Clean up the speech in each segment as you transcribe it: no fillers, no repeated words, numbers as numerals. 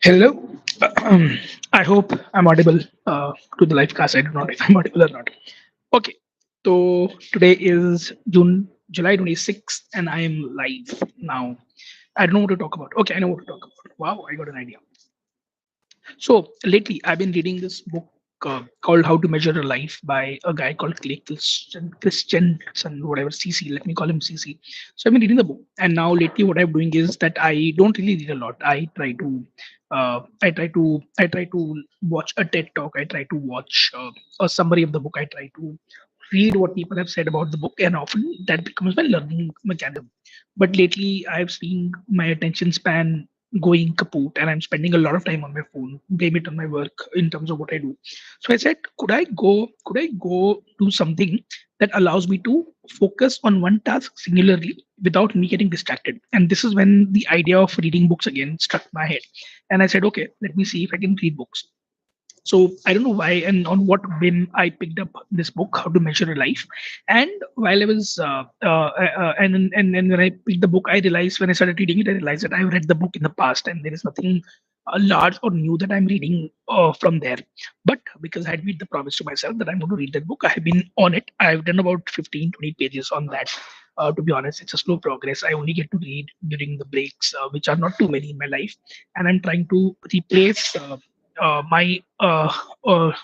Hello. I hope I'm audible to the live cast. I don't know if I'm audible or not. Okay. So today is July 26th, and I am live now. I don't know what to talk about. Okay, I know what to talk about. Wow, I got an idea. So lately, I've been reading this book called "How to Measure a Life" by a guy called Christensen, whatever CC. Let me call him CC. So I've been reading the book, and now lately, what I'm doing is that I don't really read a lot. I try to watch a TED talk. I try to watch a summary of the book. I try to read what people have said about the book, and often that becomes my learning mechanism. But lately, I've seen my attention span going kaput, and I'm spending a lot of time on my phone. Blame it on my work in terms of what I do. So I said, could I go do something that allows me to focus on one task singularly without me getting distracted? And this is when the idea of reading books again struck my head. And I said, okay, let me see if I can read books. So I don't know why and on what whim I picked up this book, How to Measure a Life. And while I was and when I picked the book, I realized when I started reading it, I realized that I've read the book in the past, and there is nothing large or new that I'm reading from there. But because I had made the promise to myself that I'm going to read that book, I have been on it. I've done about 15, 20 pages on that. To be honest, it's a slow progress. I only get to read during the breaks, which are not too many in my life, and I'm trying to replace my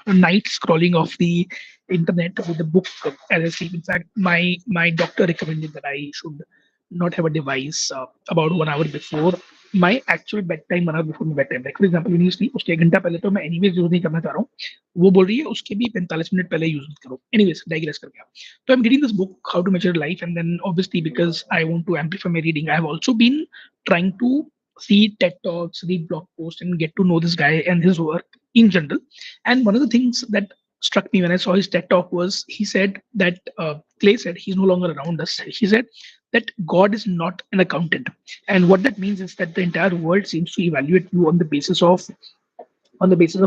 night scrolling of the internet with the book as I sleep. In fact, my doctor recommended that I should not have a device about 1 hour before my actual bedtime, 1 hour before my bedtime. Like for example, when you sleep, उसके 1 घंटा पहले तो मैं anyways use नहीं करना चाह रहा हूँ. वो बोल रही है उसके भी 45 मिनट पहले यूज करो. Anyways, digress कर गया. So I'm reading this book, How to Measure Life, and then obviously because I want to amplify my reading, I have also been trying to see TED Talks, read blog posts, and get to know this guy and his work in general. And one of the things that struck me when I saw his TED Talk was he said that Clay said he's no longer around us. He said that God is not an accountant, and what that means is that the entire world seems to evaluate you on the basis of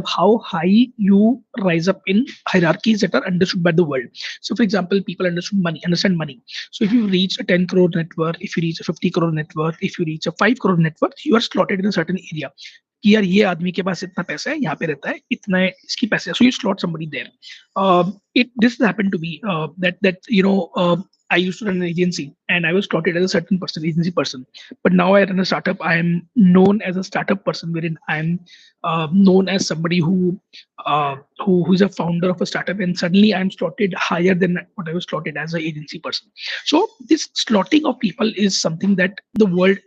how high you rise up in hierarchies that are understood by the world. So, for example, people understand money. So, if you reach a 10 crore net worth, if you reach a 50 crore net worth, if you reach a 5 crore net worth, you are slotted in a certain area. कि यार ये आदमी के पास इतना पैसा है, यहाँ पे रहता है, इतना है, इसकी पैसे है. So you slot somebody there. It this happened to be that I used to run an agency and I was slotted as a certain person, agency person. But now I run a startup. I am known as a startup person, wherein I am known as somebody who's a founder of a startup, and suddenly I'm slotted higher than what I was slotted as an agency person. So this slotting of people is something that the world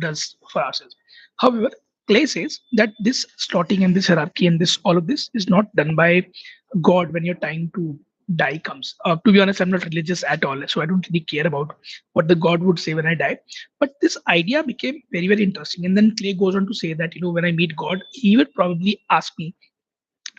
does for ourselves. However, Clay says that this slotting and this hierarchy and this all of this is not done by God when your time to die comes. To be honest, I'm not religious at all, so I don't really care about what the God would say when I die. But this idea became very, very interesting. And then Clay goes on to say that when I meet God, he would probably ask me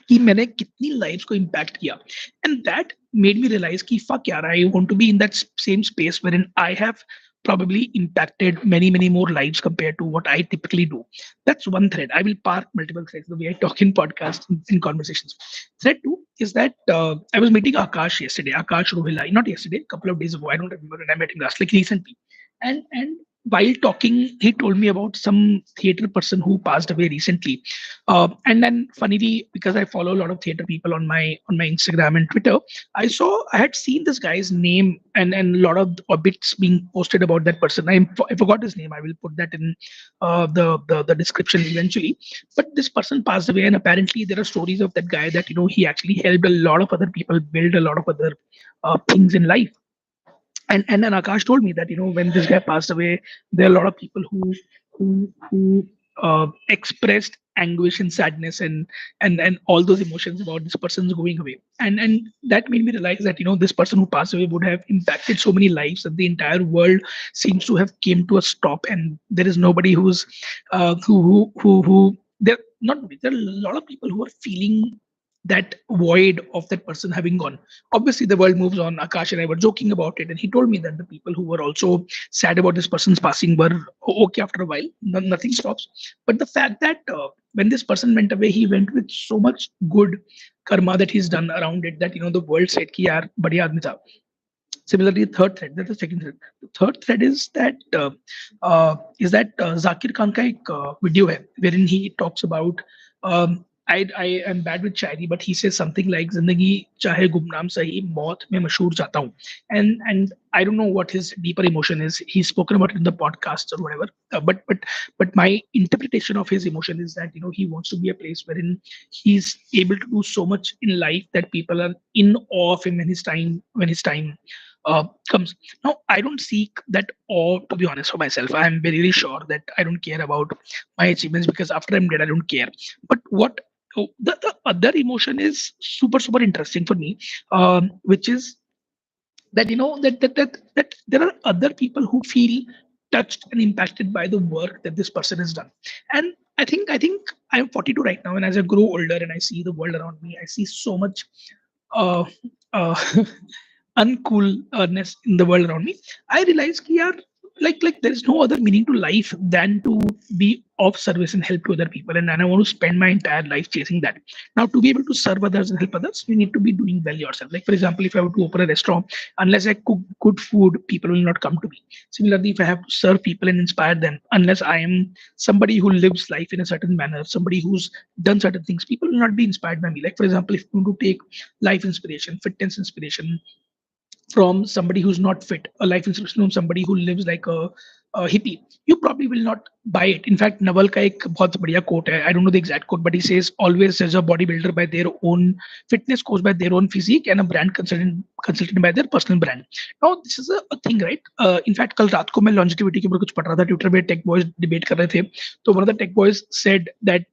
कि मैंने कितनी lives को impact किया. And that made me realise कि fuck यार, I want to be in that same space wherein I have probably impacted many more lives compared to what I typically do. That's one thread. I will park multiple threads the way I talk in podcasts, in conversations. Thread two is that I was meeting Akash yesterday, Akash Rohila, not yesterday, a couple of days ago. I don't remember when I met him last, like recently. And while talking, he told me about some theater person who passed away recently. And then, funnily, because I follow a lot of theater people on my Instagram and Twitter, I had seen this guy's name and a lot of bits being posted about that person. I forgot his name. I will put that in the description eventually. But this person passed away, and apparently there are stories of that guy that he actually helped a lot of other people build a lot of other things in life. And then Akash told me that when this guy passed away, there are a lot of people who expressed anguish and sadness and all those emotions about this person's going away. And that made me realize that this person who passed away would have impacted so many lives that the entire world seems to have came to a stop, and there is nobody who's who there not there are a lot of people who are feeling that void of that person having gone. Obviously, the world moves on. Akash and I were joking about it, and he told me that the people who were also sad about this person's passing were okay after a while. Nothing stops. But the fact that when this person went away, he went with so much good karma that he's done around it that the world said, "Ki yaar, badhiya aadmi tha." Similarly, third thread, that's the second thread. The third thread is that Zakir Khan का एक video है wherein he talks about I am bad with Shayari, but he says something like जिंदगी चाहे गुमनाम सही मौत में मशहूर जाता हूँ. And I don't know what his deeper emotion is. He's spoken about it in the podcast or whatever. But my interpretation of his emotion is that he wants to be a place wherein he's able to do so much in life that people are in awe of him when his time comes. Now, I don't seek that awe, to be honest, for myself. I'm very, very sure that I don't care about my achievements because after I'm dead, I don't care. But the other emotion is super, super interesting for me, which is that there are other people who feel touched and impacted by the work that this person has done. And I think I'm 42 right now, and as I grow older and I see the world around me, I see so much uh, uh, uncoolness in the world around me. I realize कि यार, like there is no other meaning to life than to be of service and help to other people, and I want to spend my entire life chasing that. Now, to be able to serve others and help others, you need to be doing well yourself. Like for example, if I were to open a restaurant, unless I cook good food, people will not come to me. Similarly, if I have to serve people and inspire them, unless I am somebody who lives life in a certain manner, somebody who's done certain things, people will not be inspired by me. Like for example, if you want to take life inspiration, fitness inspiration from somebody who's not fit, a life inspiration from somebody who lives like a hippie, you probably will not buy it. In fact, Naval का एक बहुत बढ़िया quote है. I don't know the exact quote, but he says, "Always judge a bodybuilder by their own fitness, coach by their own physique, and a brand consultant by their personal brand." Now, this is a thing, right? In fact, कल रात को मैं longevity के ऊपर कुछ पढ़ रहा था. ट्विटर पे टेक बॉयज डिबेट कर रहे थे. तो one of the tech boys said that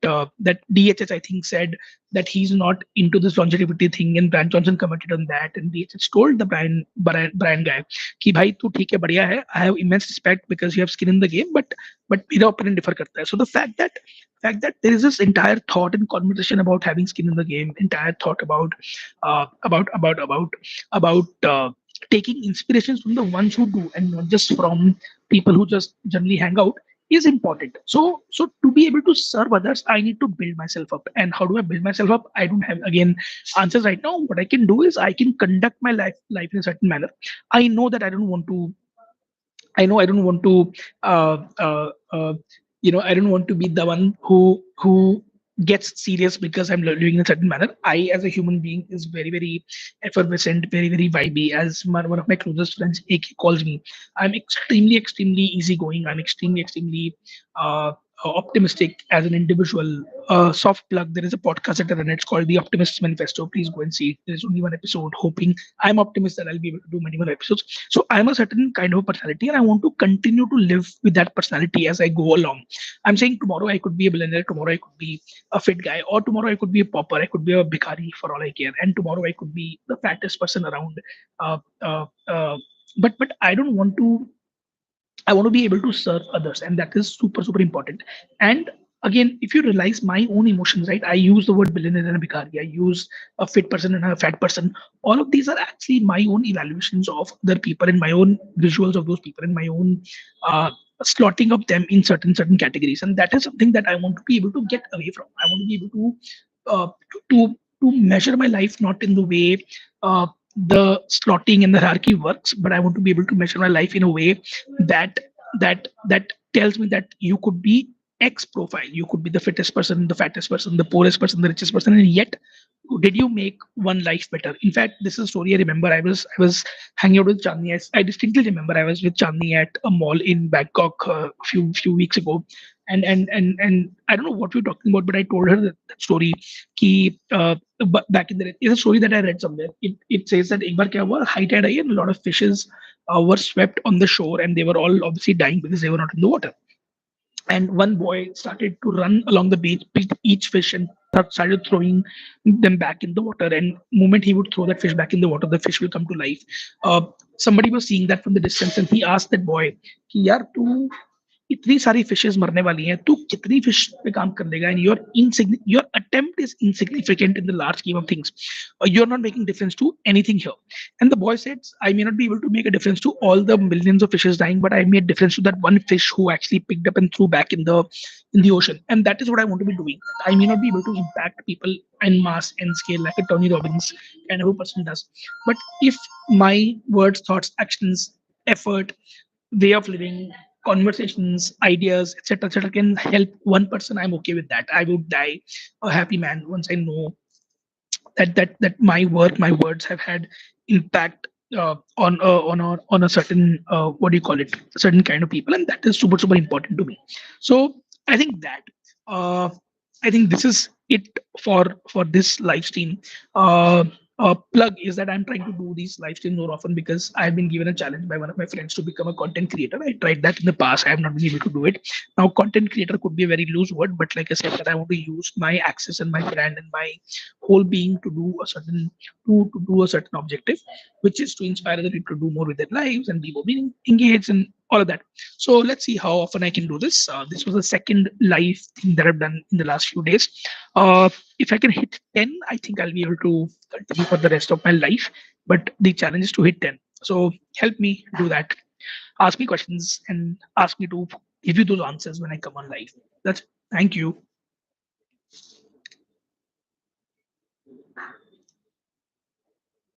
DHS, I think, said that he's not into this longevity thing, and Brian Johnson commented on that, and DHS told the Brian guy कि भाई तू ठीक है, बढ़िया है. I have immense respect because you have skin in the game, but मेरा opinion differ करता है. So the fact that there is this entire thought and conversation about having skin in the game, entire thought uh, about about about about taking inspirations from the ones who do and not just from people who just generally hang out, is important. So to be able to serve others, I need to build myself up. And how do I build myself up? I don't have, again, answers right now. What I can do is I can conduct my life in a certain manner. I know that I don't want to, uh, uh, uh, I don't want to be the one who gets serious because I'm living in a certain manner. I, as a human being, is very, very effervescent, very, very vibey. As one of my closest friends, AK, calls me, I'm extremely, extremely easygoing. I'm extremely, extremely uh, optimistic as an individual. Soft plug: there is a podcast that I run. It's called The Optimist's Manifesto. Please go and see it. There's only one episode. Hoping, I'm optimistic that I'll be able to do many more episodes. So I'm a certain kind of personality, and I want to continue to live with that personality as I go along. I'm saying tomorrow I could be a billionaire, tomorrow I could be a fit guy, or tomorrow I could be a pauper, I could be a bhikari for all I care, and tomorrow I could be the fattest person around. Uh, uh, uh, but I don't want to. I want to be able to serve others, and that is super, super important. And again, if you realize my own emotions, right? I use the word billionaire and a bhikari. I use a fit person and a fat person. All of these are actually my own evaluations of other people and my own visuals of those people and my own uh, slotting of them in certain categories. And that is something that I want to be able to get away from. I want to be able to measure my life not in the way the slotting and the hierarchy works, but I want to be able to measure my life in a way that that tells me that you could be X profile, you could be the fittest person, the fattest person, the poorest person, the richest person, and yet did you make one life better? In fact, this is a story I remember. I was hanging out with Chandni. I distinctly remember I was with Chandni at a mall in Bangkok a few weeks ago, and I don't know what we were talking about, but I told her that story. Ki, back in the day, it's a story that I read somewhere. It says that एक बार क्या हुआ, high tide I and a lot of fishes were swept on the shore, and they were all obviously dying because they were not in the water. And one boy started to run along the beach, picked each fish, and started throwing them back in the water. And moment he would throw that fish back in the water, the fish will come to life. uh, Somebody was seeing that from the distance, and he asked that boy कि यार तू इतनी सारी fishes मरने वाली हैं, तू कितनी फिश पे काम कर लेगा, and your attempt is insignificant in the large scheme of things. You are not making difference to anything here. And the boy said, I may not be able to make a difference to all the millions of fishes dying, but I made a difference to that one fish who actually picked up and threw back in in the ocean. And that is what I want to be doing. I may not be able to impact people in mass and scale like a Tony Robbins kind of a person does. But if my words, thoughts, actions, effort, way of living, conversations, ideas, etc., can help one person, I'm okay with that. I would die a happy man once I know that my work, my words have had impact on a certain what do you call it, a certain kind of people, and that is super important to me. So I think that uh, I think this is it for this live stream. Uh, Plug is that I'm trying to do these live streams more often because I've been given a challenge by one of my friends to become a content creator. I tried that in the past. I have not been able to do it. Now, content creator could be a very loose word, but like I said, that I want to use my access and my brand and my whole being to do a certain to do a certain objective, which is to inspire other people to do more with their lives and be more meaning, engaged and all of that. So let's see how often I can do this. This was the second live thing that I've done in the last few days. If I can hit 10, I think I'll be able to continue for the rest of my life. But the challenge is to hit 10. So help me do that. Ask me questions and ask me to give you those answers when I come on live. That's Thank you.